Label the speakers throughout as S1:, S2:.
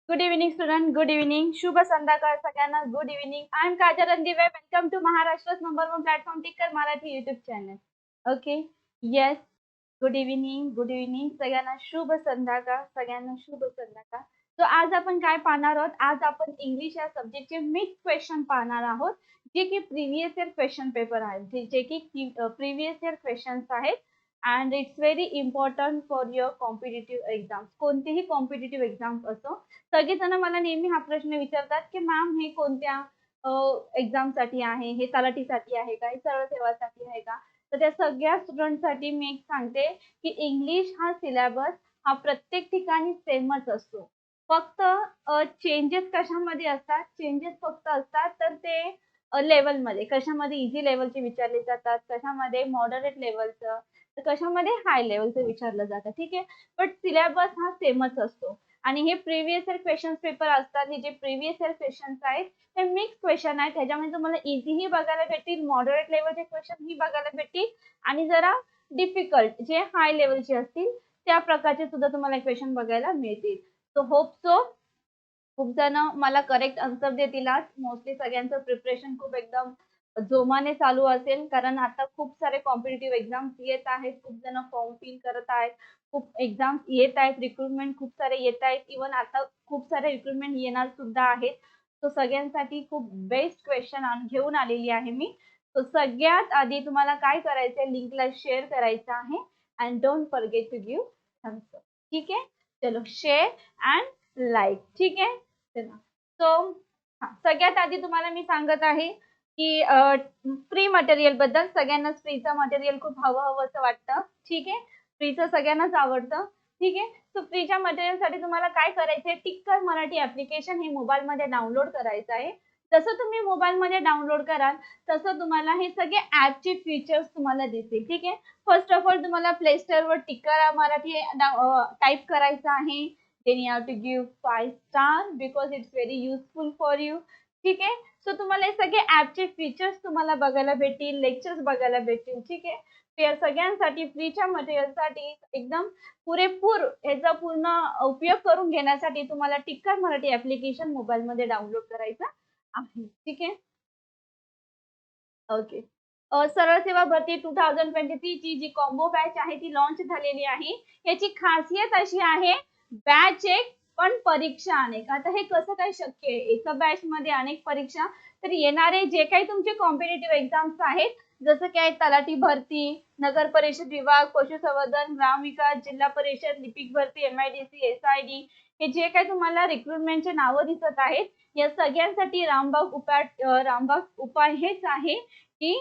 S1: Good evening student, good evening. शुभ संध्याकाळ सगळ्यांना. Good evening. I am Kajal Randive. Welcome to Maharashtra's number one platform Tikar Marathi YouTube channel. Okay. Yes. Good evening, good evening. सगळ्यांना शुभ संध्याकाळ, सगळ्यांना शुभ संध्याकाळ. तो आज आपण काय पाहणार आहोत? आज आपण इंग्लिश या सब्जेक्टचे मिक्स क्वेश्चन पाहणार आहोत, जे की प्रिव्हियस इयर क्वेश्चन पेपर आहेत, जे की प्रिव्हियस इयर क्वेश्चन्स आहेत. And it's very important for your competitive exams. कोणतीही कॉम्पिटेटिव्ह एक्झाम्स असो. सगळेजण मला नेहमी हा प्रश्न विचारतात की मॅम हे कोणत्या एक्झाम साठी आहे, हे तलाठीसाठी आहे का, हे सरळ सेवासाठी आहे का? तर त्या सगळ्या स्टुडंटसाठी मी एक सांगते की इंग्लिश हा सिलेबस हा प्रत्येक ठिकाणी सेमच असतो. फक्त चेंजेस कशामध्ये असतात? चेंजेस फक्त असतात तर ते लेवलमध्ये, कशामध्ये इझी लेवलचे विचारले जातात, कशामध्ये मॉडरेट लेवलचं, तर कशामध्ये हाय लेवलचं विचारलं जातं. ठीक आहे. बट सिलेबस हा सेमच असतो. आणि हे प्रिव्हियस इयर क्वेश्चन पेपर असतात. हे जे प्रिव्हियस इयर क्वेश्चन्स आहेत ते मिक्स क्वेश्चन आहेत. त्याच्यामध्ये तुम्हाला इझीही बघायला भेटतील, मॉडरेट लेवलचे क्वेश्चन ही बघायला भेटतील आणि जरा डिफिकल्ट जे हाय लेवलचे असतील त्या प्रकारचे सुद्धा तुम्हाला क्वेश्चन बघायला मिळतील. सो होप सो खूप जण मला करेक्ट आन्सर देतील आज. मोस्टली सगळ्यांचं प्रिपरेशन खूप एकदम जोमाने चालू असेल, कारण आता खूप सारे कॉम्पिटेटिव्ह एक्झाम्स येत आहेत. खूप जण फॉर्म फिल करत आहेत. खूप एक्झाम्स येत आहेत. रिक्रुटमेंट खूप सारे येत आहेत. इव्हन आता खूप सारे रिक्रुटमेंट येणार सुद्धा आहेत. तो सगळ्यांसाठी खूप बेस्ट क्वेश्चन घेऊन आलेली आहे मी. तो सगळ्यात आधी तुम्हाला काय करायचंय, लिंकला शेअर करायचं आहे and don't forget to give thumbs up. ठीक आहे. चलो शेअर अँड लाईक. ठीक आहे. चला. सो सगळ्यात आधी तुम्हाला मी सांगत आहे की फ्री मटेरियल बद्दल. सगळ्यांनाच फ्रीचं मटेरियल खूप हवं असं वाटतं. ठीक आहे. फ्रीचं सगळ्यांनाच आवडतं. ठीक आहे. सो फ्रीच्या मटेरियलसाठी तुम्हाला काय करायचंय, टिक्कर मराठी ऍप्लिकेशन हे मोबाईलमध्ये डाउनलोड करायचं आहे. जसं तुम्ही मोबाईलमध्ये डाउनलोड कराल तसं तुम्हाला हे सगळे ऍपचे फीचर्स तुम्हाला दिसतील. ठीक आहे. फर्स्ट ऑफ ऑल तुम्हाला प्ले स्टोअरवर टिक्कर मराठी टाईप करायचं आहे. then you have to give 5 star because it's very useful for you. ठीक आहे. सो तुम्हाला हे सगळे ऍपचे फीचर्स तुम्हाला बघायला भेटतील, लेक्चर्स बघायला भेटतील. ठीक आहे. ते सगळ्यांसाठी फ्रीच्या मटेरियलसाठी एकदम पुरेपूर याचा पूर्ण उपयोग करून घेण्यासाठी तुम्हाला टिक्कर मराठी ऍप्लिकेशन मोबाईलमध्ये डाउनलोड करायचं आहे. ठीक आहे. ओके. सरळ सेवा भरती 2023 ची जी कॉम्बो बॅच आहे ती लॉन्च झालेली आहे. याची खासियत अशी आहे, बॅच एक पण परीक्षा अनेक. आता हे कसं काय शक्य आहे? एका बॅच मध्ये अनेक परीक्षा. तर येणारे जे काही तुमचे कॉम्पिटेटिव्ह एक्झाम्स आहेत, जसं काय तलाठी भरती, नगर परिषद विभाग, पशुसंवर्धन, ग्रामविकास, जिल्हा परिषद, लिपिक भरती, एमआयडीसी, एसआयडी, हे जे काही तुम्हाला रिक्रुटमेंटचे नावं दिसत आहेत, या सगळ्यांसाठी रामबाग उपाय हेच आहे की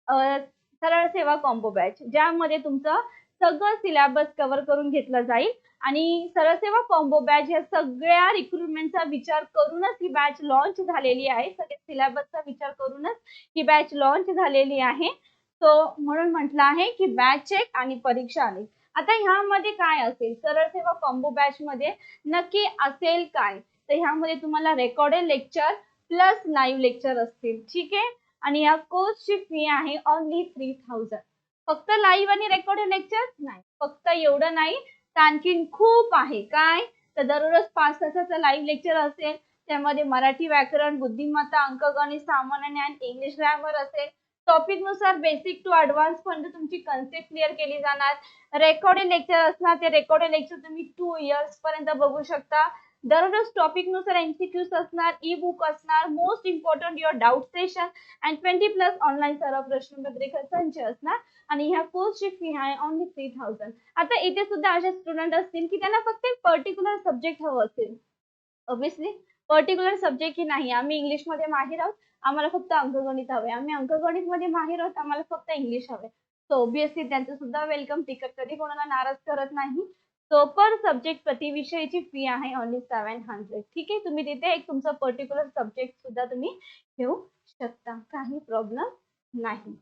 S1: सरळ सेवा कॉम्बो बॅच, ज्यामध्ये तुमचं सगळं सिलेबस कव्हर करून घेतलं जाईल. आणि सरळ सेवा कॉम्बो बॅच या सगळ्या रिक्रुटमेंटचा विचार करूनच ही बॅच लॉन्च झालेली आहे. सगळ्या सिलेबसचा विचार करूनच ही बॅच लॉन्च झालेली आहे. सो म्हणून म्हटलं आहे की बॅच एक आणि परीक्षा अनेक. आता ह्यामध्ये काय असेल, सरळ सेवा कॉम्बो बॅच मध्ये नक्की असेल काय? तर ह्यामध्ये तुम्हाला recorded lecture plus live lecture असतील. ठीक आहे. आणि या कोर्सची फी आहे ओन्ली 3000. फक्त लाईव्ह आणि रेकॉर्डेड लेक्चर नाही, फक्त एवढं नाही, तर आणखीन खूप आहे. काय? तर दररोज 5 तासाचं लाईव्ह लेक्चर असेल. त्यामध्ये मराठी व्याकरण, बुद्धिमत्ता, अंकगणित, सामान्य ज्ञान, इंग्लिश ग्रामर असेल. टॉपिक नुसार बेसिक टू ऍडव्हान्स पर्यंत तुमची कन्सेप्ट क्लिअर केली जाणार. रेकॉर्डेड लेक्चर असणार. ते रेकॉर्डेड लेक्चर तुम्ही 2 इयर्स पर्यंत बघू शकता. दररोज टॉपिक नुसार एमसीक्यूज असणार, ई बुक असणार, most important your doubt session and 20+ online सराव प्रश्नपत्रिका संच असणार. आणि ह्या कोर्सची फी आहे ओन्ली 3000. आता इथे सुद्धा असे स्टुडंट असतील की त्यांना फक्त एक पर्टिक्युलर सब्जेक्ट हवं असेल. ऑब्विसली पर्टिक्युलर सब्जेक्ट ही नाही, आम्ही इंग्लिशमध्ये माहिर आहोत, आम्हाला फक्त अंकगणित हवे, आम्ही अंकगणितमध्ये माहिर आहोत, आम्हाला फक्त इंग्लिश हवे. सो ऑब्विसली त्यांचं सुद्धा वेलकम. टिकट कधी कोणाला नाराज करत नाही. सो पर सब्जेक्ट प्रति विषयाची फी आहे ओन्ली 700. ठीक आहे. तुम्ही तिथे एक तुमचा पर्टिक्युलर सब्जेक्ट सुद्धा तुम्ही घेऊ शकता, काही प्रॉब्लेम नाही.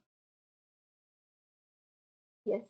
S1: येस.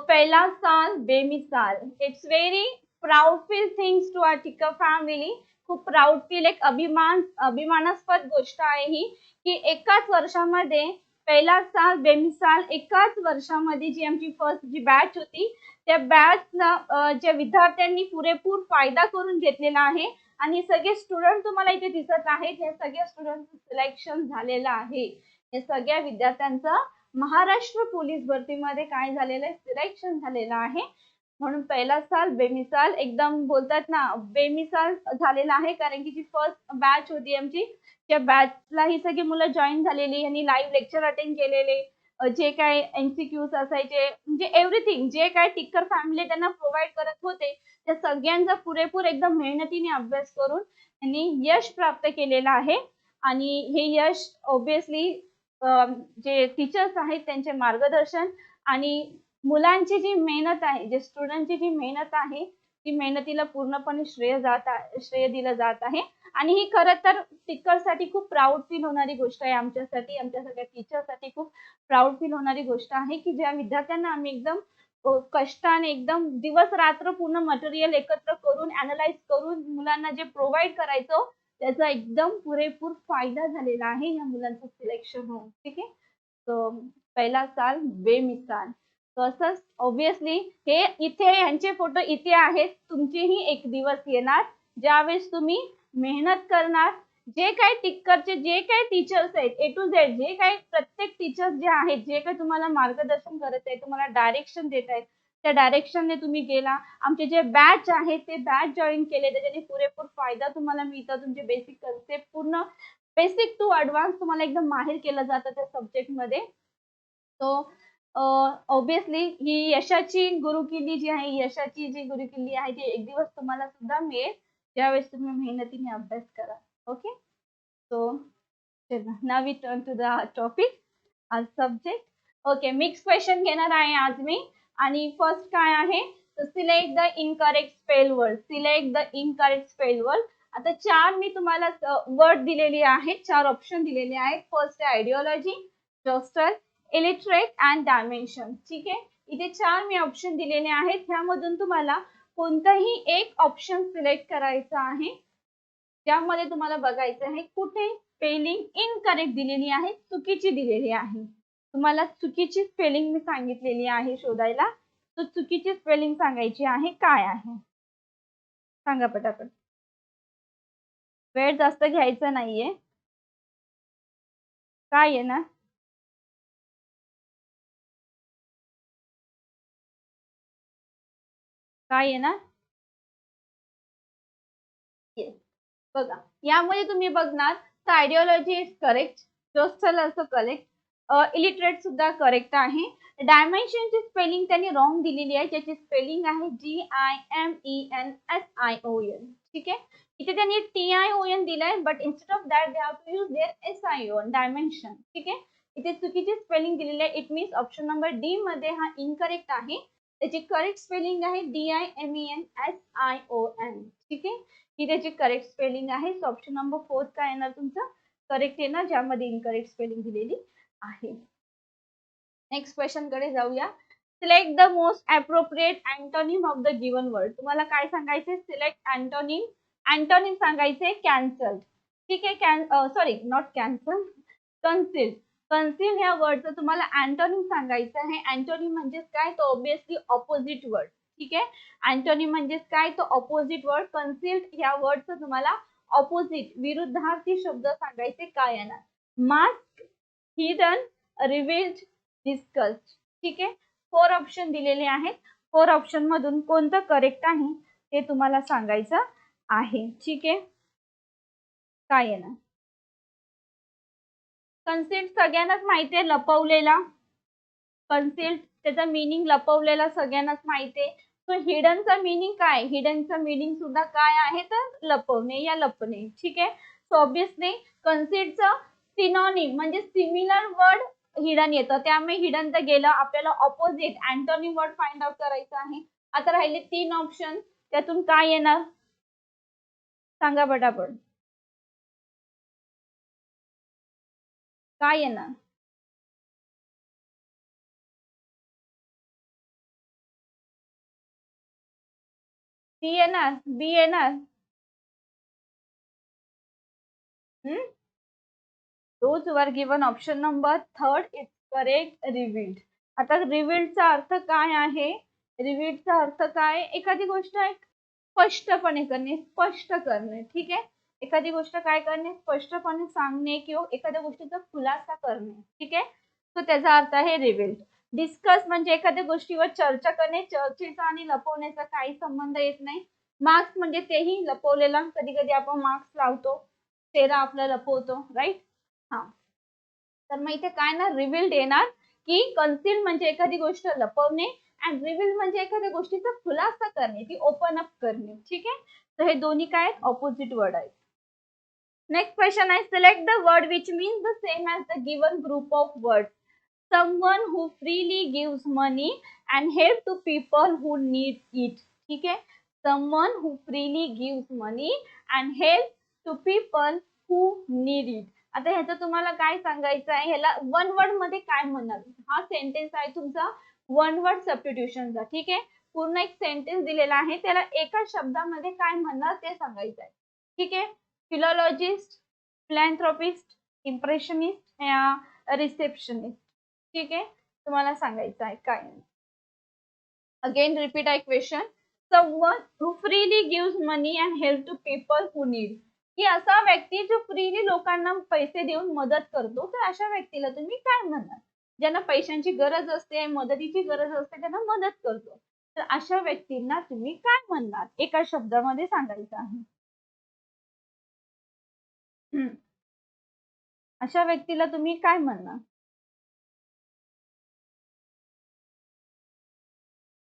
S1: पहिला साल बेमिसाल. इट्स व्हेरी प्राऊडफुल थिंग्स टू आवर टिकर फॅमिली. खूप प्राऊड फील, एक अभिमानास्पद गोष्ट आहे ही, की एकाच वर्षामध्ये पहिला साल बेमिसाल एकाच वर्षामध्ये जी आमची फर्स्ट जी बॅच होती त्या बॅचला ज्या विद्यार्थ्यांनी पुरेपूर फायदा करून घेतलेला आहे आणि सगळे स्टुडंट तुम्हाला इथे दिसत आहेत, या सगळ्या स्टुडंटचं सिलेक्शन झालेलं आहे. या सगळ्या विद्यार्थ्यांचं महाराष्ट्र पोलीस भरतीमध्ये काय झालेलं आहे, सिलेक्शन झालेलं आहे. म्हणून पहिला साल बेमिसाल एकदम बोलतात ना, बेमिसाल झालेला आहे, कारण की जी फर्स्ट बॅच होती आमची त्या बॅचला ही सगळी मुलं जॉईन झालेली आणि लाईव्ह लेक्चर अटेंड केलेले. जे काय एमसीक्यूज असायचे म्हणजे एव्हरीथिंग जे काय टिक्कर फॅमिली त्यांना प्रोव्हाइड करत होते त्या सगळ्यांचा पुरेपूर एकदम मेहनतीने अभ्यास करून त्यांनी यश प्राप्त केलेलं आहे. आणि हे यश ऑब्विसली जे टीचर्स आहेत त्यांचे मार्गदर्शन आणि मुलांची जी मेहनत आहे, जे स्टुडंटची जी मेहनत आहे, ती मेहनतीला पूर्णपणे श्रेय दिलं जात आहे. आणि ही खरं तर टीचरसाठी खूप प्राऊड फील होणारी गोष्ट आहे आमच्यासाठी, आमच्या सगळ्या टीचरसाठी खूप प्राऊड फील होणारी गोष्ट आहे, की ज्या विद्यार्थ्यांना आम्ही एकदम कष्टाने एकदम दिवस रात्र पूर्ण मटेरियल एकत्र करून अॅनलाइज करून मुलांना जे प्रोव्हाइड करायचो त्याचा एकदम पुरेपूर फायदा झालेला आहे या मुलांचं सिलेक्शन होऊन. ठीक आहे. सो पहिला साल बेमिसाल. तसंच ऑब्विसली हे इथे यांचे फोटो इथे आहेत. तुमचेही एक दिवस येणार ज्यावेळेस तुम्ही मेहनत करणार. जे काही टिक्करचे जे काही टीचर्स आहेत ए टू झेड जे काही प्रत्येक टीचर्स जे आहेत जे काही तुम्हाला मार्गदर्शन करत आहेत तुम्हाला डायरेक्शन देत आहेत त्या डायरेक्शनने तुम्ही गेला. आमचे जे बॅच आहेत ते बॅच जॉईन केले त्याच्याने पुरेपूर फायदा तुम्हाला मिळतो. तुमचे बेसिक कन्सेप्ट पूर्ण बेसिक टू ॲडव्हान्स तुम्हाला एकदम माहिर केलं जातं त्या सब्जेक्टमध्ये. सो ऑब्विसली ही यशाची गुरुकिल्ली जी आहे यशाची जी गुरुकिल्ली आहे ती एक दिवस तुम्हाला सुद्धा मिळेल ज्यावेळेस तुम्ही मेहनतीने अभ्यास करा. Okay. So now we turn to the topic as subject. Okay mix question घेणार आहे आज मी. आणि फर्स्ट काय आहे select the incorrect spell word. Select the incorrect spell word. आता चार मी तुम्हाला वर्ड दिलेली आहेत, चार ऑप्शन दिलेले आहेत. फर्स्ट आहे ideology, zoster, illiterate and dimension. ठीक आहे. इथे चार मी ऑप्शन दिलेले आहेत. ह्यामधून तुम्हाला कोणताही एक ऑप्शन सिलेक्ट करायचा आहे ज्यामध्ये तुम्हाला बघायचं आहे कुठे स्पेलिंग इनकरेक्ट दिलेली आहे, चुकीची दिलेली आहे. तुम्हाला चुकीची स्पेलिंग मी सांगितलेली आहे शोधायला. तर चुकीची स्पेलिंग सांगायची आहे. काय आहे सांगा पटापट. वेळ जास्त घ्यायचा नाहीये. काय आहे ना काय आहे ना येस. बघा यामध्ये तुम्ही बघणार तर आयडिओलॉजी इज करेक्ट, जोस्टल असं करेक्ट, इलिटरेट सुद्धा करेक्ट आहे. डायमेन्शनची स्पेलिंग त्यांनी रॉंग दिलेली आहे ज्याची स्पेलिंग आहे GIMENSION. ठीक आहे. इथे त्यांनी TION दिलाय but instead of that they have to use their SION dimension. ठीक आहे. इथे चुकीची स्पेलिंग दिलेली आहे. It means option number D मध्ये हा इनकरेक्ट आहे. त्याची करेक्ट स्पेलिंग आहे DIMENSION. ठीक आहे. ही त्याची करेक्ट स्पेलिंग आहे. सो ऑप्शन नंबर 4 काय येणार तुमचं करेक्ट येणार ज्यामध्ये इनकरेक्ट स्पेलिंग दिलेली आहे. नेक्स्ट क्वेश्चन कडे जाऊया. Select the most appropriate antonym of the given word. तुम्हाला काय सांगायचे सिलेक्ट अँटोनिम. अँटोनिम सांगायचे कॅन्सल. ठीक आहे. Sorry not cancel, conceal. Conceal ह्या वर्डचं तुम्हाला अँटोनिम सांगायचं आहे. अँटोनिम म्हणजे काय तो ऑब्विसली ऑपोजिट वर्ड. ठीक आहे. अँटोनिम म्हणजे काय तो ऑपोजिट वर्ड. कन्सिल्ड ह्या वर्डचं तुम्हाला ऑपोजिट विरुद्धार्थी शब्द सांगायचे काय येणार. Mask, hidden, revealed, discussed. ठीक आहे. 4 ऑप्शन दिलेले आहेत. 4 ऑप्शन मधून कोणतं करेक्ट आहे ते तुम्हाला सांगायचं आहे. ठीक आहे. काय येणार कन्सिल्ड सगळ्यांनाच माहिती आहे लपवलेला. कन्सिल्ड त्याचा मीनिंग लपवलेला सगळ्यांनाच माहिती आहे. सो हिडनचा मीनिंग काय हिडनचा मीनिंग सुद्धा काय आहे तर लपवणे या लपणे. ठीक आहे. सो ऑब्विसली कन्सिल्डचं सिनोनिम म्हणजे सिमिलर वर्ड हिडन येतं त्यामुळे हिडन तर गेलं. आपल्याला opposite antonym word find out करायचं आहे. आता राहिले 3 ऑप्शन त्यातून काय येणार सांगा पटापट. काय येणार सी येणार बी येणार. Those were given option number third is correct. Revealed. आता रिव्हील्डचा अर्थ काय आहे? रिव्हील्डचा अर्थ काय? एखादी गोष्ट स्पष्टपणे करणे, स्पष्ट करणे. ठीक आहे. एखादी गोष्ट काय करणे? स्पष्टपणे सांगणे किंवा एखाद्या गोष्टीचा खुलासा करणे. ठीक आहे. तो त्याचा अर्थ आहे रिव्हील्ड. डिस्कस म्हणजे एखाद्या गोष्टीवर चर्चा करणे. चर्चेचा आणि लपवण्याचा काही संबंध येत नाही. मार्क्स म्हणजे तेही लपवलेला. कधी कधी आपण मार्क्स लावतो, चेहरा आपला लपवतो, राईट. हा, तर मग इथे काय ना रिव्हील्ड येणार की कन्सील म्हणजे एखादी गोष्ट लपवणे अँड रिव्हील म्हणजे एखाद्या गोष्टीचा खुलासा करणे, ती ओपन अप करणे. ठीक आहे. तर हे दोन्ही काय ऑपोजिट वर्ड आहेत. नेक्स्ट क्वेश्चन आहे select the word which means the same as the given group of words. Someone who freely gives money and help to people who need it. ठीक आहे. Someone who freely gives money and help to people who need it. आता ह्याचं तुम्हाला काय सांगायचं आहे? ह्याला one word मध्ये काय म्हणणार? हा सेंटेन्स आहे तुमचा वन वर्ड सबस्टिट्यूशनचा. ठीक आहे. पूर्ण एक सेंटेन्स दिलेला आहे, त्याला एका शब्दामध्ये काय म्हणणार ते सांगायचं आहे. ठीक आहे. फिलॉलॉजिस्ट, फिलॅन्थ्रोपिस्ट, इम्प्रेशनिस्ट या रिसेप्शनिस्ट. ठीक आहे. तुम्हाला सांगायचं आहे काय. अगेन रिपीट आहे question. Someone who freely gives money and help to people who need. की असा व्यक्ती जो फ्रीली लोकांना पैसे देऊन मदत करतो, तर अशा व्यक्तीला तुम्ही काय म्हणणार? ज्यांना पैशांची गरज असते, मदतीची गरज असते, त्यांना मदत करतो, तर अशा व्यक्तींना तुम्ही काय म्हणणार? एका शब्दामध्ये सांगायचं आहे. अशा व्यक्तीला तुम्ही काय म्हणणार?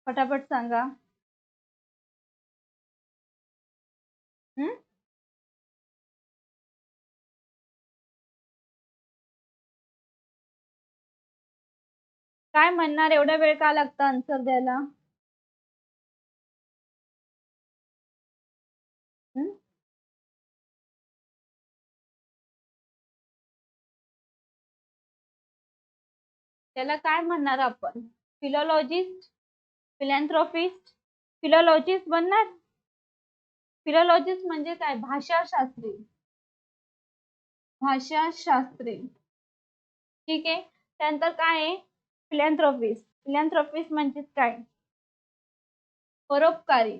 S1: फटाफट सांगा. काय म्हणणार? एवढा वेळ का लागतं आन्सर द्यायला? त्याला काय म्हणणार आपण? फिलॉलॉजिस्ट, फिलॅन्थ्रोपिस्ट, फिलॉलॉजिस्ट बनणार. फिलॉलॉजिस्ट म्हणजे काय? भाषाशास्त्री. भाषाशास्त्री. ठीक आहे. त्यानंतर काय आहे? फिलॅन्थ्रोपिस्ट. फिलॅन्थ्रोपिस्ट म्हणजे काय? परोपकारी.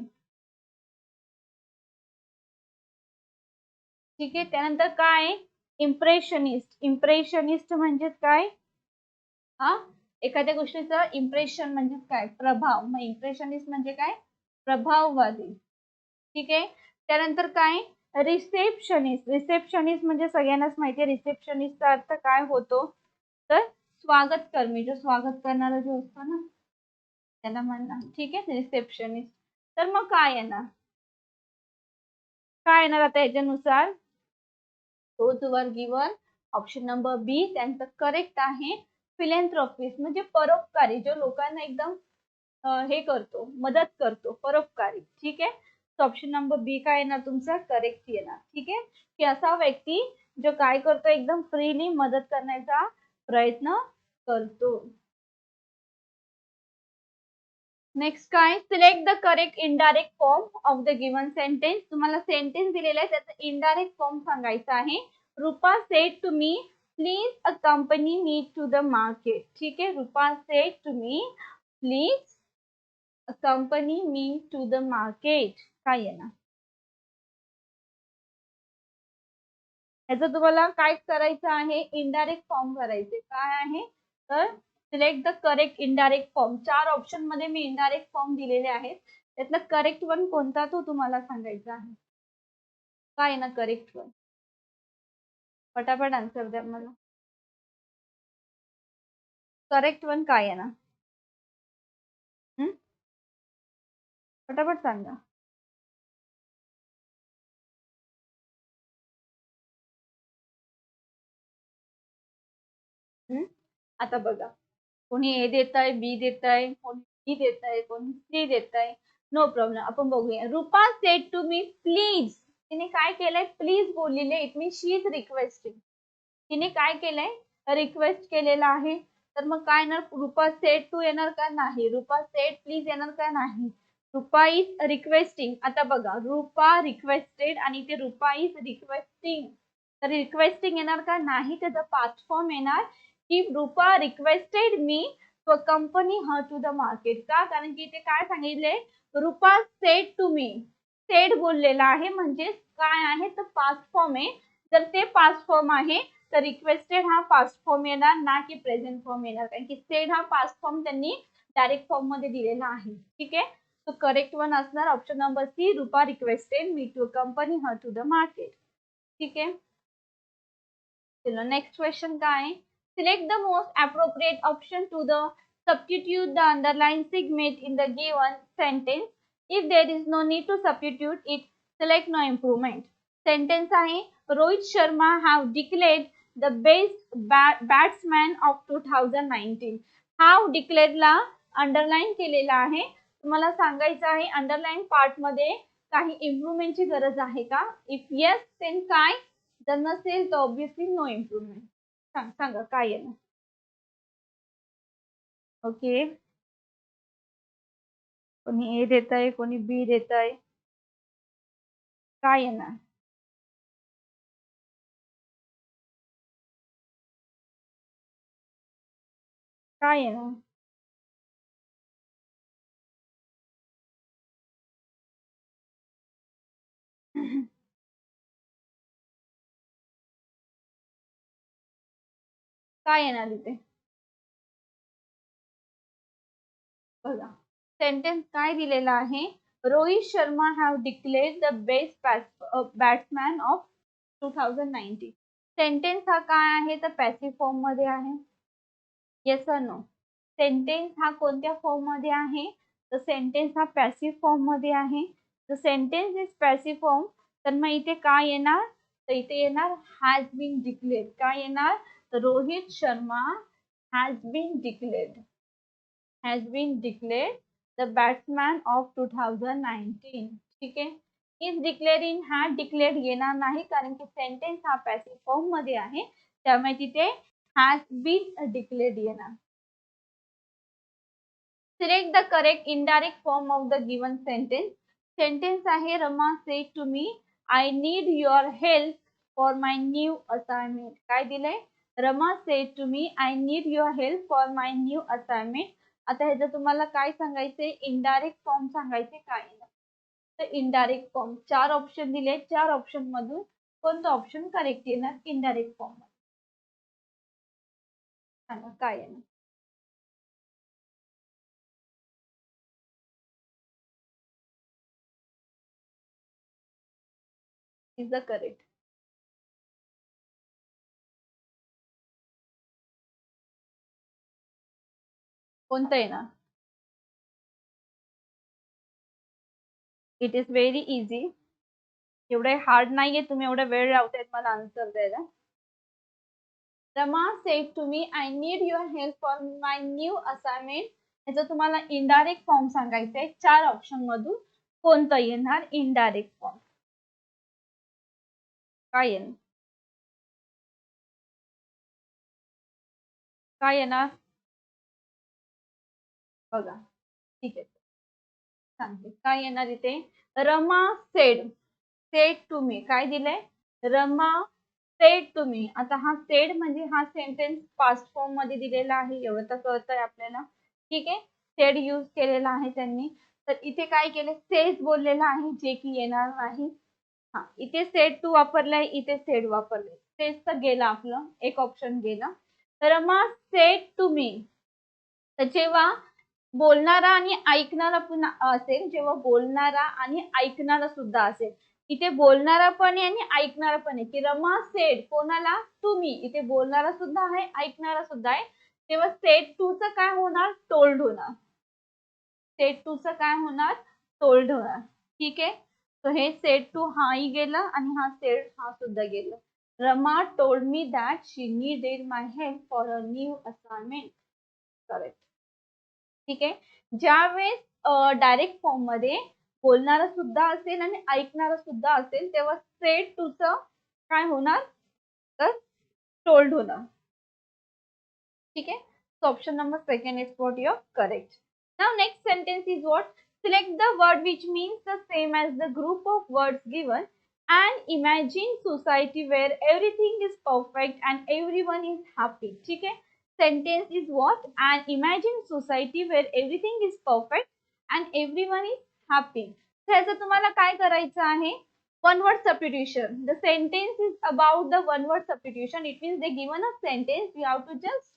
S1: ठीक आहे. त्यानंतर काय आहे? इम्प्रेशनिस्ट. इम्प्रेशनिस्ट म्हणजे काय? हा, एखाद्या गोष्टीचं इम्प्रेशन म्हणजे काय? प्रभाव. मग इम्प्रेशनिस्ट म्हणजे काय? प्रभाववादी. ठीक आहे. त्यानंतर काय? रिसेप्शनिस्ट. रिसेप्शनिस्ट म्हणजे सगळ्यांनाच माहिती आहे रिसेप्शनिस्टचा अर्थ काय होतो, तर स्वागत कर्मी, जो स्वागत करणारा जो असतो ना त्याला म्हणणार. ठीक आहे. रिसेप्शनिस्ट. तर मग काय येणार? काय येणार आता याच्यानुसार? Those were given option number बी त्यांचं करेक्ट आहे. फिलॅन्थ्रोपिस्ट म्हणजे परोपकारी, जो लोकांना एकदम हे करतो, मदत करतो, परोपकारी. ठीक आहे. ऑप्शन नंबर बी काय येणार तुमचा? करेक्ट येणार. ठीक आहे. की असा व्यक्ती जो काय करतो, एकदम फ्रीली मदत करण्याचा प्रयत्न करतो. नेक्स्ट काय? Select the correct indirect form of the given sentence. तुम्हाला सेंटेन्स दिलेला आहे, त्याचा इनडायरेक्ट फॉर्म सांगायचा आहे. Rupa said to me please accompany me to the market. ठीक आहे. Rupa said to me please accompany me to the market. काय येणार? ह्याचं तुम्हाला काय करायचं आहे? इनडायरेक्ट फॉर्म करायचे. काय आहे? तर select the correct indirect form. 4 option मध्ये मी इनडायरेक्ट फॉर्म दिलेले आहेत, त्यातला करेक्ट वन कोणता तो तुम्हाला सांगायचा आहे. काय आहे ना करेक्ट वन? फटाफट आन्सर द्या मला. करेक्ट वन काय आहे ना? फटाफट सांगा. आता बघा, कोणी ए देत आहे, बी देत आहे, कोणी बी देत आहे, कोणी सी देत आहे. No problem. आपण बघूया. Rupa said to me please. तिने काय केलंय? प्लीज बोललेले. It mean she is requesting. तिने काय केलंय? रिक्वेस्ट केलेला आहे. तर मग काय येणार? रूपा सेड टू येणार का? नाही. रूपा सेड प्लीज येणार का? नाही. Rupa is requesting. आता बघा, रूपा रिक्वेस्टेड आणि ते रूपा इज रिक्वेस्टिंग. तर रिक्वेस्टिंग येणार का? नाही, त्याचा पास्ट फॉर्म येणार की Rupa requested me to accompany her to the market. का? कारण की इथे काय सांगितले, Rupa said to me. Said बोललेला आहे म्हणजे काय आहे तर पास्ट फॉर्म आहे. जर ते पास्ट फॉर्म आहे तर रिक्वेस्टेड हा पास्ट फॉर्म येणार, ना की प्रेझेंट फॉर्म येणार. कारण की सेड हा पास्ट फॉर्म त्यांनी डायरेक्ट फॉर्म मध्ये दिलेला आहे. ठीक आहे, तो करेक्ट वन असणार option number C, Rupa requested me to accompany her to the market. ठीक आहे, चलो नेक्स्ट क्वेश्चन काय आहे, select the most appropriate option to the substitute the underlined segment in the given sentence. If there is no need to substitute it, select no improvement. Sentence आहे, Rohit Sharma have declared the best batsman of 2019. have declared ला underline केलेला आहे. तुम्हाला सांगायचं आहे underline part मध्ये काही इम्प्रुव्हमेंटची गरज आहे का? इफ येस देन काय, जर नसेल तर ऑब्विसली नो इम्प्रुव्हमेंट. सांगा काय येणार. ओके, कोणी ए देत आहे, कोणी बी देत आहे, काय येणार? काय येणार? काय येणार इथे बघा, सेंटेन्स काय दिलेला आहे, Rohit Sharma have declared the best batsman of 2019. Sentence हा काय आहे तर पॅसिव्ह फॉर्म मध्ये आहे. येस और नो? सेंटेन्स हा कोणत्या फॉर्म मध्ये आहे तर सेंटेन्स हा पॅसिव्ह फॉर्म मध्ये आहे. तर सेंटेन्स इज पॅसिव्ह फॉर्म, तर मग इथे काय येणार तर इथे येणार हॅज बीन डिक्लेअर्ड. काय येणार तर Rohit Sharma has been declared, has been declared the batsman of 2019. ठीक आहे, is declared in had declared येणार नाही कारण की सेंटेन्स हा पॅसिव्ह फॉर्म मध्ये आहे, त्यामुळे तिथे has been declared येणार. Select the correct indirect form of the given sentence. Sentence आहे, Rama said to me I need your help for my new assignment. काय दिलंय, Rama said to me I need your help for my new assignment. आता ह्याचं तुम्हाला काय सांगायचंय, indirect form सांगायचे काय येणार तर इनडायरेक्ट फॉर्म. 4 ऑप्शन दिले, 4 ऑप्शन मधून कोणतं ऑप्शन करेक्ट येणार इनडायरेक्ट फॉर्म मध्ये, सांगा काय येणार. Is the correct. कोणतं येणार? इट इज व्हेरी इझी, एवढे हार्ड नाहीये, तुम्ही एवढा वेळ लावतायत मला आन्सर द्यायला. Rama said to me I need your help for my new assignment. ह्याचं तुम्हाला इनडायरेक्ट फॉर्म सांगायचंय. 4 ऑप्शन मधून कोणतं येणार इनडायरेक्ट फॉर्म, काय येणार? काय येणार बघा. ठीक आहे, सांगते काय येणार इथे. Rama said, said to me काय दिलंय, रमा सेड टू मी. आता हा सेड म्हणजे हा सेंटेन्स पास्ट फॉर्म मध्ये दिलेला आहे, एवढं तर कळतंय आपल्याला. ठीक आहे, सेड यूज केलेला आहे त्यांनी. तर इथे काय केलं, सेज बोललेला आहे जे की येणार नाही. हा, इथे सेड टू वापरलाय, इथे सेड वापरले, सेज तर गेला आपलं, एक ऑप्शन गेला. रमा सेड टू मी, तर जेव्हा बोलणारा आणि ऐकणारा पुन्हा असेल, जेव्हा बोलणारा आणि ऐकणारा सुद्धा असेल, इथे बोलणारा पण आहे आणि ऐकणारा पण आहे की रमा सेड कोणाला तुम्ही, इथे बोलणारा सुद्धा आहे ऐकणारा सुद्धा आहे, तेव्हा सेड टू च काय होणार टोल्ड होणार. सेड टू च काय होणार टोल्ड होणार. ठीक आहे, तर हे सेड टू हाही गेला आणि हा सेड हा सुद्धा गेला. Rama told me that she needed my help for a new assignment. Correct. ठीक आहे, ज्यावेळेस डायरेक्ट फॉर्म मध्ये बोलणारा सुद्धा असेल आणि ऐकणारा सुद्धा असेल तेव्हा सेड टू च काय होणार तर टोल्ड होणार. ठीक आहे, so option number second is what your correct. Now next sentence is what, select the word which means the same as the group of words given. and imagine society where everything is perfect and everyone is happy. ठीक है, sentence is what? And imagine society where everything is perfect and everyone is happy. तर ह्याचं तुम्हाला काय करायचं आहे? One word substitution. The sentence is about the one word substitution. It means they given a sentence. You have to just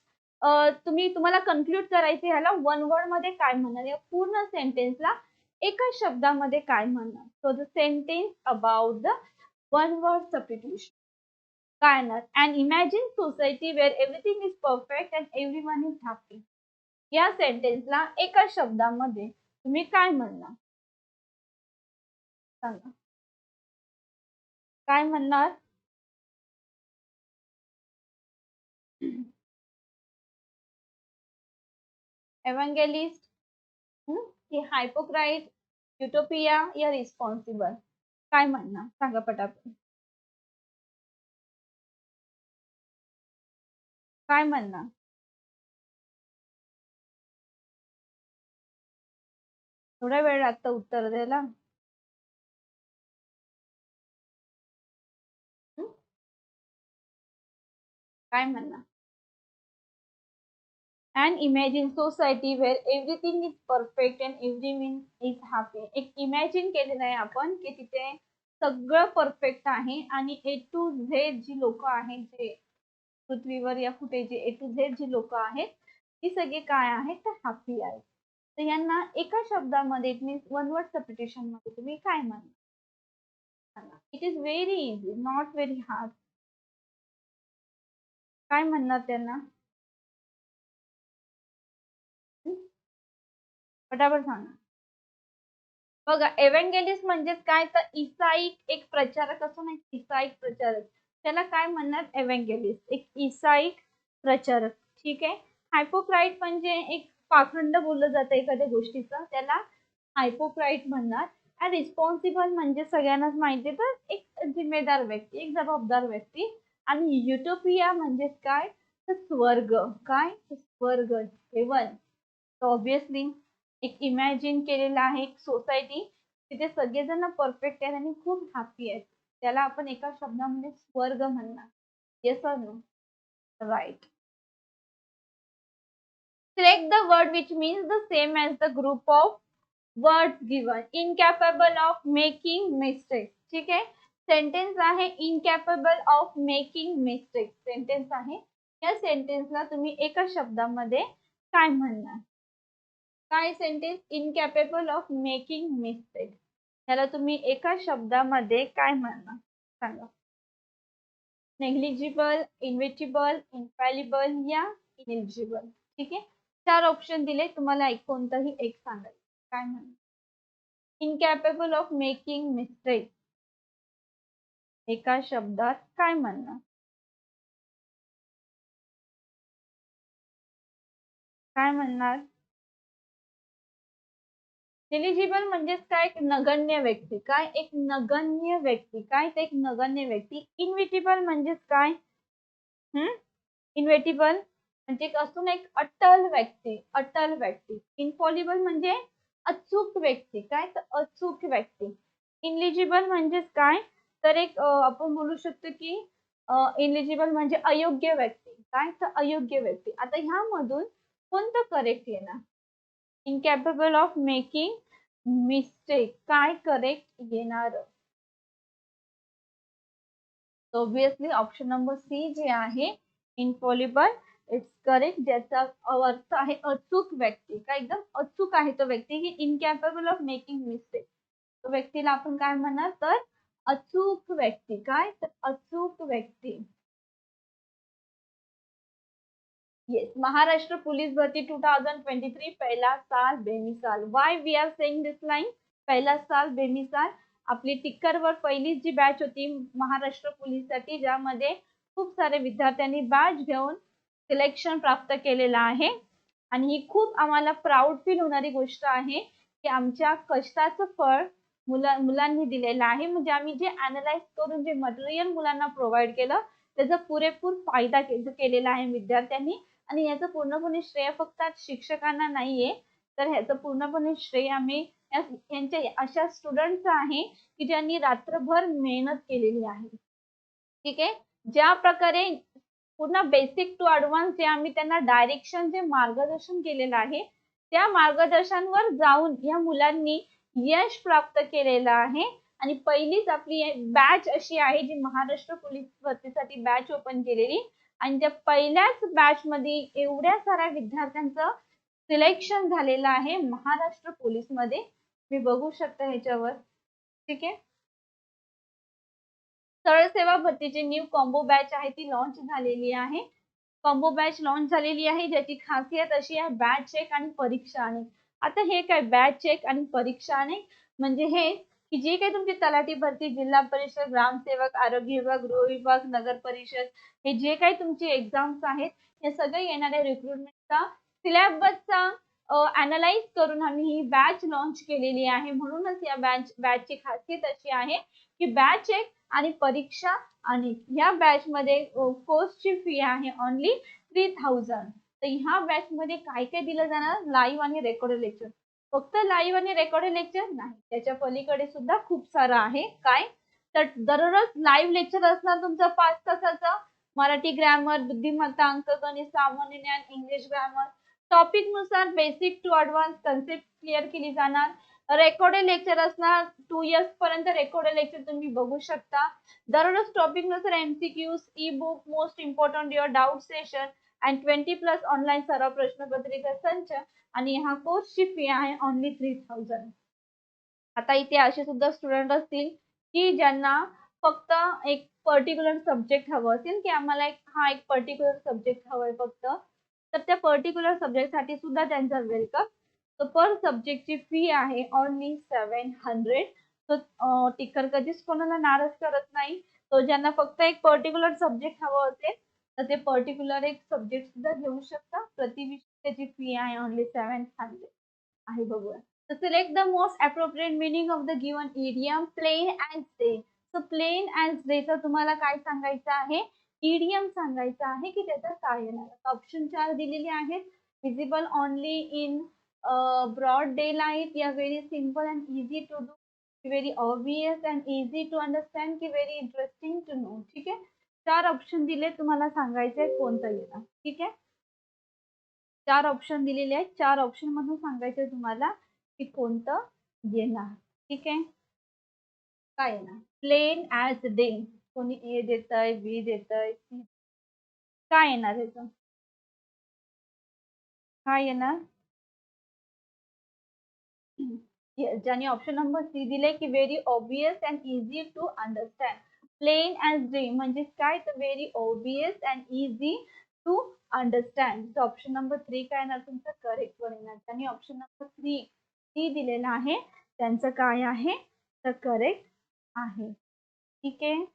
S1: तुम्हाला conclude करायचे ह्याला one word मध्ये काय म्हणणार, या पूर्ण सेंटेन्सला एका शब्दामध्ये काय म्हणणार. So the sentence about the one word substitution काय म्हणणार. And imagine society where everything is perfect and everyone is happy. या सेंटेन्सला एका शब्दामध्ये तुम्ही काय म्हणणार सांगा. काय म्हणणार? एव्हंगेलिस्ट की हायपोक्राइट, युटोपिया या रिस्पॉन्सिबल, काय म्हणणार सांगा पटापट. काय म्हणणार? थोडा वेळ लागतो उत्तर द्यायला. काय म्हणणार? And imagine society where everything is perfect and everyone is happy. एक इमॅजिन केलेलं आहे आपण की तिथे सगळं परफेक्ट आहे आणि ए टू झेड जी लोक आहेत, जे पृथ्वीवर या कुठे जे ए टू झेड जी लोक आहेत ती सगळी काय आहेत तर हॅपी आहेत. तर यांना एका शब्दामध्ये it means one word substitution मध्ये तुम्ही काय म्हणणार? It is very easy, not very hard. काय म्हणणार त्यांना? पटापट सांगा. बघा, एव्हंगेलिस्ट म्हणजेच काय तर ईसाईक एक प्रचारक असतो ना, ईसाईक प्रचारक, त्याला काय म्हणणार? एव्हंगेलिस्ट, एक ईसाईक प्रचारक. ठीक आहे. हायपोक्राइट म्हणजे एक पाखंड बोललं जातं एखाद्या गोष्टीचं, त्याला हायपोक्राइट म्हणणार. आणि रिस्पॉन्सिबल म्हणजे सगळ्यांनाच माहिती तर एक जिम्मेदार व्यक्ती, एक जबाबदार व्यक्ती. आणि युटोपिया म्हणजेच काय तर स्वर्ग, काय स्वर्ग, हेवन. ऑब्विसली एक इमॅजिन केलेला आहे एक सोसायटी, तिथे सगळेजण परफेक्ट आहेत आणि खूप हॅपी आहेत, त्याला आपण एका शब्दामध्ये स्वर्ग म्हणणार. Yes or no? Right. Select the word which means the same as the group of words given. Incapable of making mistake. ठीक आहे, सेंटेन्स आहे incapable of making mistake sentence आहे. या सेंटेन्सला तुम्ही एका शब्दामध्ये काय म्हणणार? काय sentence? Incapable of making mistake. त्याला तुम्ही एका शब्दामध्ये काय म्हणणार सांगा. नेग्लिजिबल, इन्व्हेटिबल, इनफॅलिबल या इनएलिजिबल. ठीक आहे, 4 ऑप्शन दिले तुम्हाला, एक कोणताही एक सांगायचं. काय म्हणणार? इनकॅपेबल ऑफ मेकिंग मिस्टेक एका शब्दात काय म्हणणार? काय म्हणणार? एलिजिबल म्हणजेच काय? एक नगण्य व्यक्ती, काय एक नगण्य व्यक्ती, काय ते एक नगण्य व्यक्ती. इनव्हिटेबल म्हणजेच काय? इनव्हिटेबल म्हणजे असतो ना एक अट्टल व्यक्ती, अट्टल व्यक्ती. इनफॉलिबल म्हणजे अचूक व्यक्ती, काय तर अचूक व्यक्ती. इनलिजिबल म्हणजेच काय तर एक आपण बोलू शकतो की इनलिजिबल म्हणजे अयोग्य व्यक्ती, काय तर अयोग्य व्यक्ती. आता ह्यामधून कोणतं करेक्ट येणार? इनकॅपेबल ऑफ मेकिंग मिस्टेक, काय करेक्ट येणार? ऑब्विसली ऑप्शन नंबर सी जे आहे इनफॉलिबल, इट्स करेक्ट. ज्याचा अर्थ आहे अचूक व्यक्ती, काय एकदम अचूक आहे तो व्यक्ती. ही इनकॅपेबल ऑफ मेकिंग मिस्टेक, तो व्यक्तीला आपण काय म्हणणार तर अचूक व्यक्ती, काय तर अचूक व्यक्ती. Yes, Maharashtra Police Bharti 2023 पहला साल बेमिसाल. Why we are saying this line? पहिला साल बेमिसाल. आपली टिक्करवर पहिलीच जी बॅच होती महाराष्ट्र पोलीससाठी, ज्यामध्ये खूप सारे विद्यार्थ्यांनी बॅच घेऊन सिलेक्शन प्राप्त केलेलं आहे. आणि ही खूप आम्हाला प्राऊड फील होणारी गोष्ट आहे की आमच्या कष्टाचं फळ मुलांनी दिलेलं आहे. म्हणजे आम्ही जे अनालाइज करून जे मटेरियल मुलांना प्रोव्हाइड केलं त्याचा पुरेपूर फायदा केलेला आहे विद्यार्थ्यांनी. आणि याचं पूर्णपणे श्रेय फक्त शिक्षकांना नाहीये, तर ह्याचं पूर्णपणे श्रेय आम्ही यांच्या अशा स्टुडंट्स आहे की ज्यांनी रात्रभर मेहनत केलेली आहे. ठीक आहे. ज्या प्रकारे पूर्ण बेसिक टू ॲडव्हान्स जे आम्ही त्यांना डायरेक्शन जे मार्गदर्शन केलेलं आहे त्या मार्गदर्शनावर जाऊन या मुलांनी यश प्राप्त केलेलं आहे. आणि पहिलीच आपली बॅच अशी आहे जी महाराष्ट्र पोलीस भरतीसाठी बॅच ओपन केलेली आणि त्या पहिल्याच बॅच मध्ये एवढ्या साऱ्या विद्यार्थ्यांचं सिलेक्शन झालेलं आहे महाराष्ट्र पोलीस मध्ये. मी बघू शकता ह्याच्यावर. ठीक आहे. सरळ सेवा भरतीची न्यू कॉम्बो बॅच आहे ती लॉन्च झालेली आहे. कॉम्बो बॅच लॉन्च झालेली आहे ज्याची खासियत अशी आहे बॅच चेक आणि परीक्षा अनेक. आता हे काय बॅच चेक आणि परीक्षा अनेक म्हणजे हे की जे काही तुमची तलाठी भरती, जिल्हा परिषद, ग्रामसेवक, आरोग्य विभाग, गृह विभाग, नगर परिषद हे जे काही तुमचे एक्झाम्स आहेत हे सगळे येणाऱ्या रिक्रुटमेंटचा सिलेबसचा अनालाइज करून आम्ही ही बॅच लॉन्च केलेली आहे. म्हणूनच या बॅचची खासियत अशी आहे की बॅच एक आणि परीक्षा आणि ह्या बॅच मध्ये कोर्सची फी आहे ओनली 3000. तर ह्या बॅच मध्ये काय काय दिलं जाणार लाईव्ह आणि रेकॉर्डेड लेक्चर. फक्त लाईव्ह आणि रेकॉर्डेड लेक्चर नाही त्याच्या पलीकडे सुद्धा खूप सारं आहे. काय तर दररोज लाईव्ह लेक्चर असणार तुमचं 5 तासाचं. मराठी ग्रामर, बुद्धिमत्ता, अंकगणित, सामान्य ज्ञान, इंग्लिश ग्रामर टॉपिक नुसार basic to advance concept clear केली जाणार. रेकॉर्डेड लेक्चर असणार 2 इयर्स पर्यंत रेकॉर्डेड लेक्चर तुम्ही बघू शकता. दररोज टॉपिक नुसार MCQs, E book, most important your doubt session and 20+ online सराव प्रश्नपत्रिका संच आणि हा कोर्सची फी आहे ओनली 3000. आता इथे असे सुद्धा स्टुडंट असतील की ज्यांना फक्त एक पर्टिक्युलर सब्जेक्ट हवं असेल की आम्हाला एक पर्टिक्युलर सब्जेक्ट हवंय फक्त तर त्या पर्टिक्युलर सब्जेक्टसाठी सुद्धा त्यांचा वेलकम. तर पर सब्जेक्टची फी आहे ओनली 700. तो टिकर कधीच कोणाला नाराज करत नाही. तो ज्यांना फक्त एक पर्टिक्युलर सब्जेक्ट हवं असेल तर ते पर्टिक्युलर एक सब्जेक्ट सुद्धा घेऊ शकता. प्रति विषयाची फी आहे ओनली 700 आहे. बघूया. So select the most appropriate meaning of the given idiom plain and say. So plain and say चं तुम्हाला काय सांगायचं आहे idiom सांगायचं आहे की त्याचं काय येणार. ऑप्शन 4 दिलेले आहेत. Visible only in broad daylight या very simple and easy to do, very obvious and easy to understand की very interesting to know. ठीक आहे. 4 ऑप्शन दिले तुम्हाला सांगायचंय कोणतं येणार. ठीक आहे. 4 ऑप्शन दिलेले आहेत. 4 ऑप्शन मधून सांगायचंय तुम्हाला की कोणतं येणार. ठीक आहे. काय येणार प्लेन ॲज डे. कोणी ए देतंय, बी देतंय, काय येणार ह्याचं काय येणार ज्याने ऑप्शन नंबर सी दिले की very obvious and easy to understand. Plain as day म्हणजे काय तर very obvious and easy to understand. Option number 3 काय येणार तुमचं करेक्ट वर येणार. त्यांनी ऑप्शन नंबर 3 दिलेला आहे त्यांचं काय आहे तर करेक्ट आहे. ठीक आहे.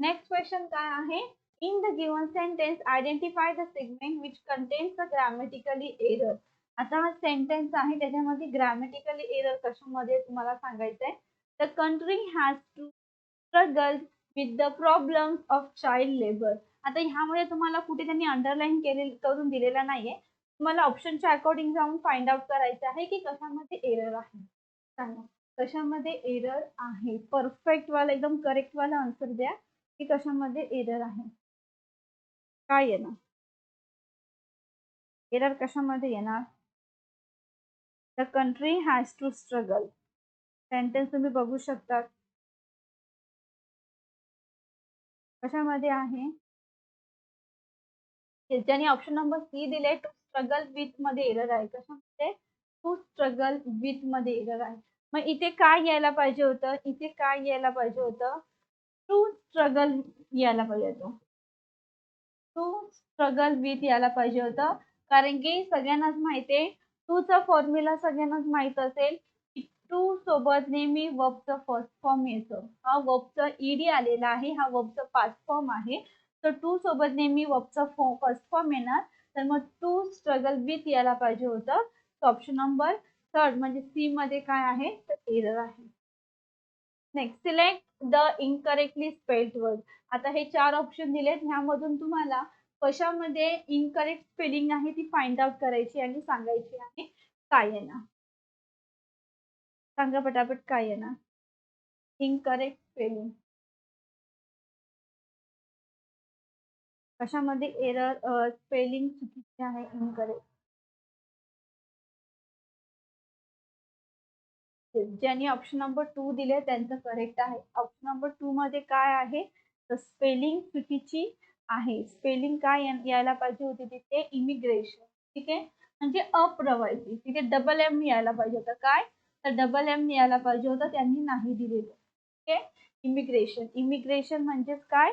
S1: नेक्स्ट क्वेश्चन काय आहे in the given sentence identify the segment which contains the grammatically error. आता हा सेंटेन्स आहे त्याच्यामध्ये ग्रामॅटिकली एरर कशामध्ये तुम्हाला सांगायचंय. The country has to struggle with the problems of child labour. आता ह्यामध्ये तुम्हाला कुठे त्यांनी अंडरलाईन करून दिलेला नाहीये. तुम्हाला ऑप्शनच्या अकॉर्डिंग जाऊन फाइंड आउट करायचं आहे की कशामध्ये एरर आहे. सांगा कशामध्ये एरर आहे. परफेक्ट वाला एकदम करेक्ट वाला आन्सर द्या की कशामध्ये एरर आहे. काय येणार एरर कशामध्ये येणार. The country has to struggle. Sentence तुम्ही बघू शकता कशामध्ये आहे. ज्याने ऑप्शन नंबर सी दिले टू स्ट्रगल विथ मध्ये एरर आहे. कशामध्ये टू स्ट्रगल विथ मध्ये एरर आहे. मग इथे काय यायला पाहिजे होतं. इथे काय यायला पाहिजे होतं टू स्ट्रगल यायला पाहिजे होतं. टू स्ट्रगल विथ यायला पाहिजे होतं. कारण की सगळ्यांनाच माहिती आहे टूचा फॉर्म्युला सगळ्यांनाच माहित असेल की टू सोबत नेहमी वर्बचं फर्स्ट फॉर्म येतं. हा वर्बचा ईडी आलेला आहे. हा वर्बचा पास्ट फॉर्म आहे. तर टू सोबत नेहमी वर्बचा फर्स्ट फॉर्म येणार. तर मग टू स्ट्रगल विथ यायला पाहिजे होतं. ऑप्शन नंबर 3 म्हणजे सी मध्ये काय आहे तर एरर आहे. Next select the incorrectly spelled word. आता हे 4 ऑप्शन दिलेत ह्यामधून तुम्हाला कशामध्ये इनकरेक्ट स्पेलिंग आहे ती फाइंड आउट करायची आणि सांगायची आहे. काय येणार? सांगा पटापट काय येणार? इनकरेक्ट स्पेलिंग कशामध्ये एरर स्पेलिंग चुकीचे आहे इनकरेक्ट. ज्यांनी ऑप्शन नंबर 2 दिले त्यांचं करेक्ट आहे. ऑप्शन नंबर 2 मध्ये काय आहे तर स्पेलिंग चुकीची आहे. स्पेलिंग काय यायला पाहिजे होती तिथे इमिग्रेशन. ठीक आहे, म्हणजे अप्रवासी. तिथे डबल एम यायला पाहिजे होतं. काय तर डबल एम यायला पाहिजे होतं, त्यांनी नाही दिलेलं. ठीक आहे, इमिग्रेशन. इमिग्रेशन म्हणजेच काय?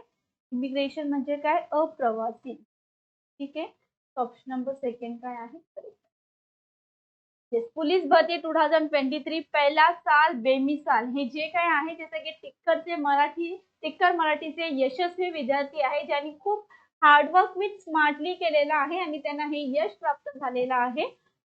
S1: इमिग्रेशन म्हणजे काय? अप्रवासी. ठीक आहे, ऑप्शन नंबर सेकंड काय आहे करेक्ट. पोलीस भरती 2023 पहिला साल बेमिसाल हे जे काय आहे ते सगळे टिक्कर मराठीचे यशस्वी विद्यार्थी आहे ज्यांनी खूप हार्डवर्क विथ स्मार्टली केलेलं आहे आणि त्यांना हे यश प्राप्त झालेलं आहे.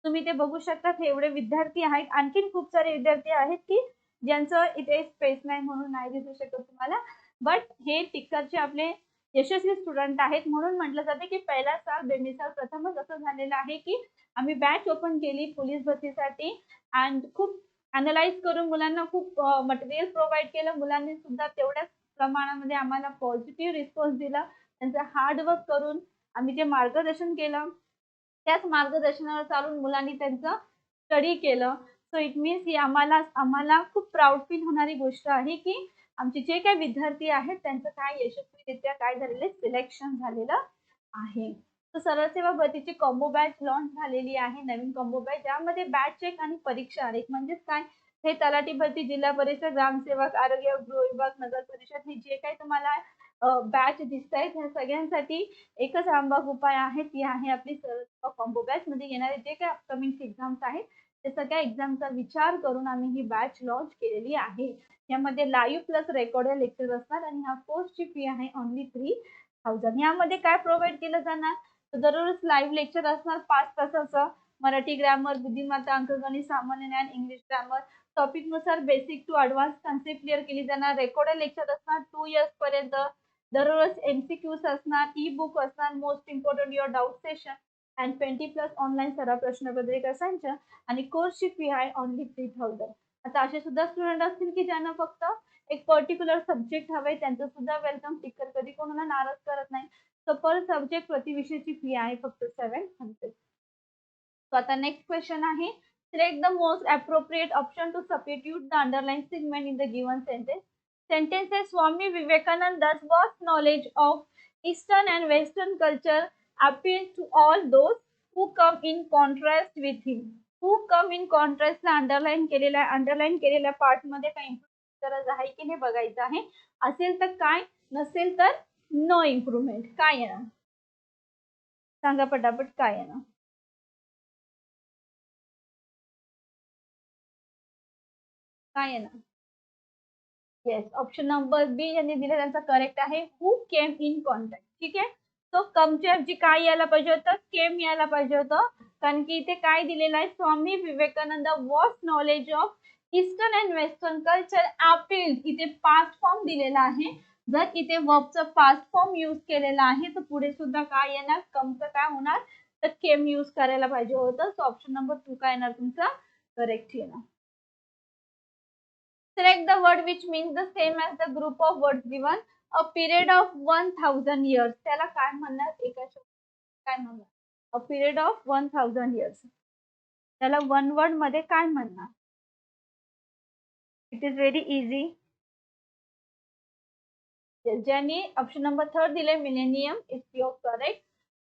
S1: तुम्ही ते बघू शकता. हे एवढे विद्यार्थी आहेत. आणखीन खूप सारे विद्यार्थी आहेत की ज्यांचं इथे स्पेस नाही म्हणून नाही दिसू शकत तुम्हाला. बट हे टिक्करचे आपले यशस्वी स्टुडंट आहेत म्हणून म्हटलं जाते की पहिला साल बेमिसाल. प्रथमच असं झालेलं आहे की आम्ही बॅच ओपन केली पोलीस भरतीसाठी अँड खूप अनालाइज करून मुलांना खूप मटेरियल प्रोव्हाइड केलं. मुलांनी सुद्धा तेवढ्याच प्रमाणामध्ये आम्हाला पॉझिटिव्ह रिस्पॉन्स दिला. त्यांचं हार्डवर्क करून आम्ही जे मार्गदर्शन केलं त्याच मार्गदर्शनावर चालून मुलांनी त्यांचं स्टडी केलं. सो इट मीन्स ही आम्हाला खूप प्राऊड फील होणारी गोष्ट आहे की आमचे जे काही विद्यार्थी आहेत त्यांचं काय यशस्वीरित्या काय झालेलं सिलेक्शन झालेलं आहे. तर सरळ सेवा भरतीची कॉम्बो बॅच लॉन्च झालेली आहे. नवीन कॉम्बो बॅच ज्यामध्ये बॅच एक आणि परीक्षा आरेख म्हणजेच काय हे तलाठी भरती, जिल्हा परिषद, ग्रामसेवक, आरोग्य, गृहविभाग, नगर परिषद हे जे काही तुम्हाला बॅच दिसत आहेत ह्या सगळ्यांसाठी एकच रामबाग उपाय आहे. ती आहे आपली सरळ सेवा कॉम्बो बॅच. मध्ये येणारे जे काही अपकमिंग एक्झाम्स आहेत ते सगळ्या एक्झामचा विचार करून आम्ही ही बॅच लॉन्च केलेली आहे. यामध्ये लाईव्ह प्लस रेकॉर्डेड लेक्चर असणार आणि ह्या कोर्सची फी आहे ओन्ली 3000. यामध्ये काय प्रोव्हाइड केलं जाणार तर दररोज लाईव्ह लेक्चर असणार 5 तासाचं. मराठी ग्रामर, बुद्धिमत्ता, अंकगणित, सामान्य ज्ञान, इंग्लिश ग्रामर टॉपिक नुसार basic to advance concept clear केली जाणार. रेकॉर्डेड लेक्चर असणार 2 इयर्स पर्यंत. दररोज एमसीक्यूज असणार, ई बुक असणार, most important your doubt session and 20+ online सराव प्रश्नपत्रिका संच आणि कोर्सची फी आहे ओन्ली 3000. आता असे सुद्धा स्टुडंट असतील की ज्यांना फक्त एक पर्टिक्युलर सब्जेक्ट हवे त्यांचं सुद्धा वेलकम. टिक्कर कधी कोणाला नाराज करत नाही. सो पर सब्जेक्ट प्रति विषयाची फी आहे फक्त 700. सो आता नेक्स्ट क्वेश्चन आहे. Select the most appropriate option to substitute the underlined segment in the given sentence. Sentence says Swami Vivekananda's vast knowledge of Eastern and Western culture appeals to all those who come in contrast with him. Who come in contrast ला underline केलेला आहे. Underline केलेल्या part मध्ये काही improvement गरज आहे की नाही बघायचं आहे. असेल तर काय, नसेल तर नो इम्प्रूव्हमेंट. काय येणार सांगा पटापट काय येणार? काय येणार? येस, ऑप्शन नंबर बी यांनी दिले त्यांचा करेक्ट आहे. Who came in contact. ठीक आहे, तो कमच्या ऐवजी काय यायला पाहिजे होतं? केम यायला पाहिजे होतं. कारण की इथे काय दिलेलं आहे? Swami Vivekananda vast knowledge of eastern and western culture appeal. इथे पास्ट फॉर्म दिलेला आहे. जर इथे वर्बचा पास्ट फॉर्म यूज केलेला आहे तर पुढे सुद्धा काय येणार? कमचं काय होणार तर केम यूज करायला पाहिजे होतं. सो ऑप्शन नंबर 2 काय येणार तुमचा? करेक्ट येणार. Select the word which means the same as the group of words given. A period of 1000 years. त्याला काय म्हणणार? एका शब्दात काय म्हणणार? A period of 1000 years. त्याला one word मध्ये काय म्हणणार? It is very easy. ज्यांनी ऑप्शन नंबर 3 दिले millennium is your correct.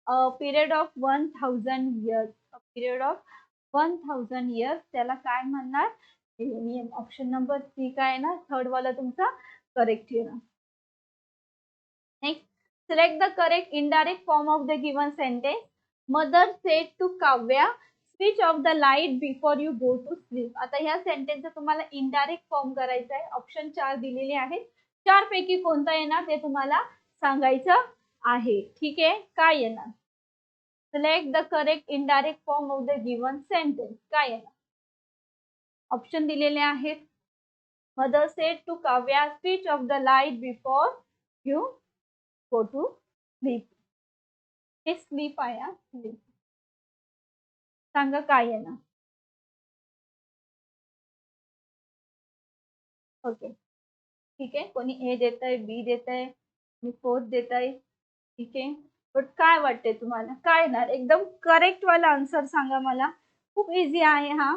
S1: A period of 1000 years. A period of 1000 years त्याला काय म्हणणार? मिलेनियम. ऑप्शन नंबर 3 काय ना थर्ड वाला तुमचा करेक्ट येणार. Next, select the correct indirect form of the given sentence. Mother said to Kavya, switch off the light before you go to sleep. आता ह्या सेंटेन्सचा तुम्हाला इनडायरेक्ट फॉर्म करायचा आहे. ऑप्शन 4 दिलेले आहेत. 4 पैकी कोणता येणार ते तुम्हाला सांगायचं आहे. ठीक आहे, काय येणार? Select the correct indirect form of the given sentence. काय येणार? ऑप्शन दिलेले आहेत. Mother said to Kavya, switch off the light before you go to sleep. हे स्लीप आहे हा, स्लीप. सांगा काय येणार. ओके ठीक आहे, कोणी ए देत आहे, बी देत आहे, मी फोर्थ देत आहे. ठीक आहे, बट काय वाटते तुम्हाला काय येणार. एकदम करेक्ट वाला आन्सर सांगा मला. खूप इझी आहे हा.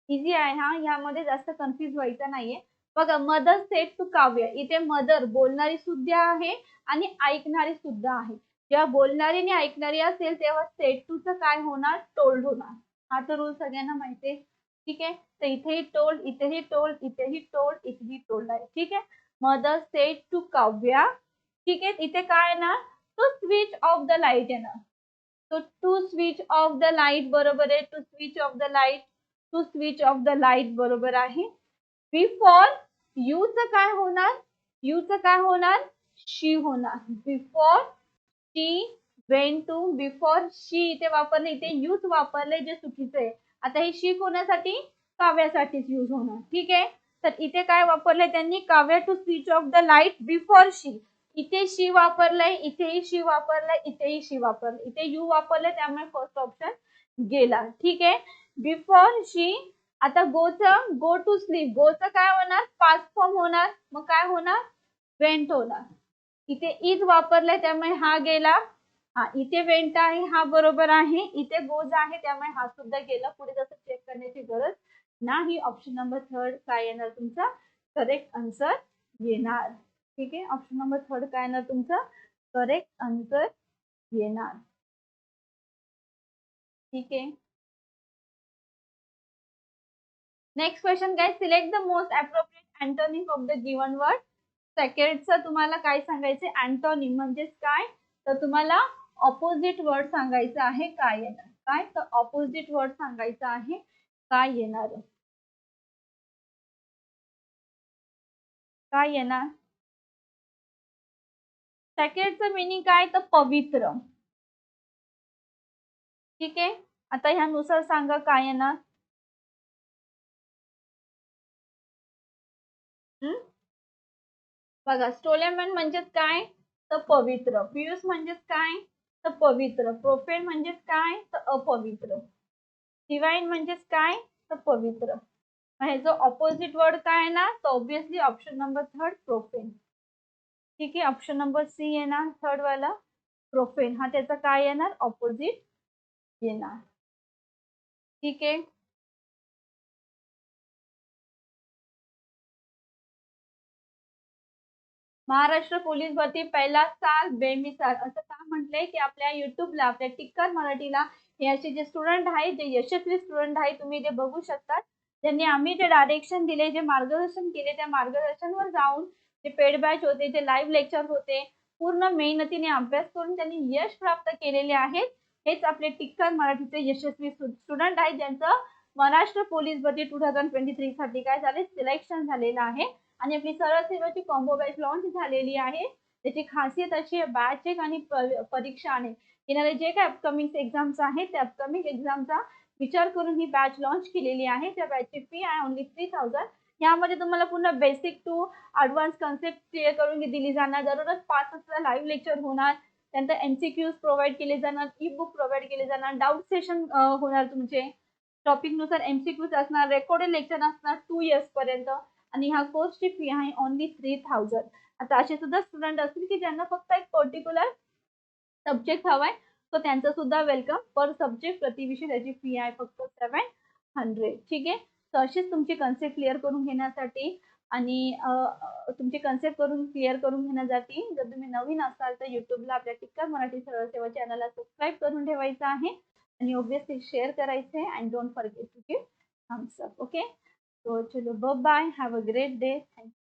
S1: इझी आहे हा, यामध्ये जास्त कन्फ्युज व्हायचं नाहीये. बघा, मदर सेड टू काव्य, इथे मदर बोलणारी सुद्धा आहे आणि ऐकणारी सुद्धा आहे. जेव्हा बोलणारी आणि ऐकणारी असेल तेव्हा सेड टू च काय होणार, टोल्ड होणार. हा तर रूल सगळ्यांना माहिती आहे. ठीक आहे, तर इथेही टोल्ड, इथेही टोल्ड, इथेही टोल्ड, इथेही टोल्ड आहे. ठीक आहे, मदर सेड टू काव्या. ठीक आहे, इथे काय येणार, to switch off the light येणार. तो to switch off the light बरोबर आहे. To switch off the light, to switch off the light बरोबर आहे. बिफोर यू च काय होणार, यू च काय होणार, शी होणार. Before she went to, before she इथे वापरले, इथे यूज वापरले जे चुकीचं आहे. आता हे शी कोणासाठी, काव्यासाठीच यूज होणार. ठीक आहे, तर इथे काय वापरले त्यांनी, Kavya to switch off the light before she. इथे शी वापरलंय, इथेही शी वापरलंय, इथेही शी वापरलंय, इथे यू वापरले, त्यामुळे फर्स्ट ऑप्शन गेला. ठीक आहे, बिफोर शी. आता गोचं, गो टू स्लीप, गोचं काय होणार, पास्ट फॉर्म होणार, मग काय होणार, वेंट होणार. इथे इज वापरलाय त्यामुळे हा गेला. हा इथे वेंट आहे, हा बरोबर आहे. इथे गोज आहे त्यामुळे हा सुद्धा गेला. पुढे जसं चेक करण्याची गरज नाही. ऑप्शन नंबर थर्ड काय येणार तुमचा करेक्ट आन्सर येणार. ठीक आहे, ऑप्शन नंबर थर्ड काय येणार तुमचा करेक्ट आन्सर येणार. ठीक आहे, नेक्स्ट क्वेश्चन काय, select the most appropriate antonym of the given word. सेकंडचं तुम्हाला काय सांगायचे, अँटोनिम म्हणजेच काय, तर तुम्हाला ऑपोजिट वर्ड सांगायचं आहे. काय येणार, काय तर ऑपोजिट वर्ड सांगायचं आहे. काय येणार, काय येणार. सेकंडचं मिनिंग काय, तर पवित्र. ठीक आहे, आता ह्यानुसार सांगा काय येणार. बघा, स्टोलेमन म्हणजेच काय, तर पवित्र. पियुष म्हणजेच काय, तर पवित्र. प्रोफेन म्हणजेच काय, तर अपवित्र. डिवाइन म्हणजेच काय, तर पवित्र. हे जो ऑपोजिट वर्ड काय आहे ना, तर obviously option number third profane. ठीक आहे, ऑप्शन नंबर सी येणार थर्ड वाला प्रोफेन. हा त्याचा काय येणार, ऑपोजिट येणार. ठीक आहे, महाराष्ट्र पोलीस भरती पहिला साल बेमिसाल असं का म्हटलंय, की आपल्या युट्यूबला, आपल्या टिक्कर मराठीला हे असे जे स्टुडंट आहेत, जे यशस्वी स्टुडंट आहेत, तुम्ही ते बघू शकता. त्यांनी आम्ही जे डायरेक्शन दिले, जे मार्गदर्शन केले, त्या मार्गदर्शनवर जाऊन जे पेड बॅच होते, जे लाईव्ह लेक्चर होते, पूर्ण मेहनतीने अभ्यास करून त्यांनी यश प्राप्त केलेले आहेत. हेच आपले टिक्कर मराठीचे यशस्वी स्टुडंट आहेत, ज्यांचं महाराष्ट्र पोलीस भरती 2023 साठी काय झाले, सिलेक्शन झालेलं आहे. आणि आपली सरळ सेवाची कॉम्बो बॅच लॉन्च झालेली आहे. त्याची खासियत अशी आहे, बॅच एक आणि परीक्षा आहे. येणारे जे काही अपकमिंग एक्झाम्स आहेत, त्या अपकमिंग एक्झामचा विचार करून ही बॅच लॉन्च केलेली आहे. त्या बॅचची फी आहे ओनली 3000. यामध्ये तुम्हाला पूर्ण basic to advance concept clear करून दिली जाणार. दररोज 5 वाजता लाईव्ह लेक्चर होणार. त्यानंतर MCQs प्रोव्हाइड केले जाणार, ई बुक प्रोव्हाइड केले जाणार, डाऊट सेशन होणार तुमचे. टॉपिकनुसार MCQs असणार, रेकॉर्डेड लेक्चर असणार 2 इयर्स पर्यंत. आणि ह्या कोर्सची फी आहे ओनली 3000. आता असे सुद्धा स्टुडंट असतील की ज्यांना फक्त एक पर्टिक्युलर सब्जेक्ट हवाय, तर त्यांचं सुद्धा वेलकम. पर सब्जेक्ट प्रति विषय त्याची फी आहे फक्त 700. ठीक आहे, तर अशीच तुमची कन्सेप्ट क्लिअर करून घेण्यासाठी आणि तुमची कन्सेप्ट क्लिअर करून घेण्यासाठी जर तुम्ही नवीन असाल तर युट्यूबला आपल्या टिक्कर मराठी सरळ सेवा चॅनलला सबस्क्राईब करून ठेवायचं आहे आणि ऑब्विसली शेअर करायचं आहे. And don't forget to give thumbs up. Okay, so chalo, bye bye, have a great day. Thank you.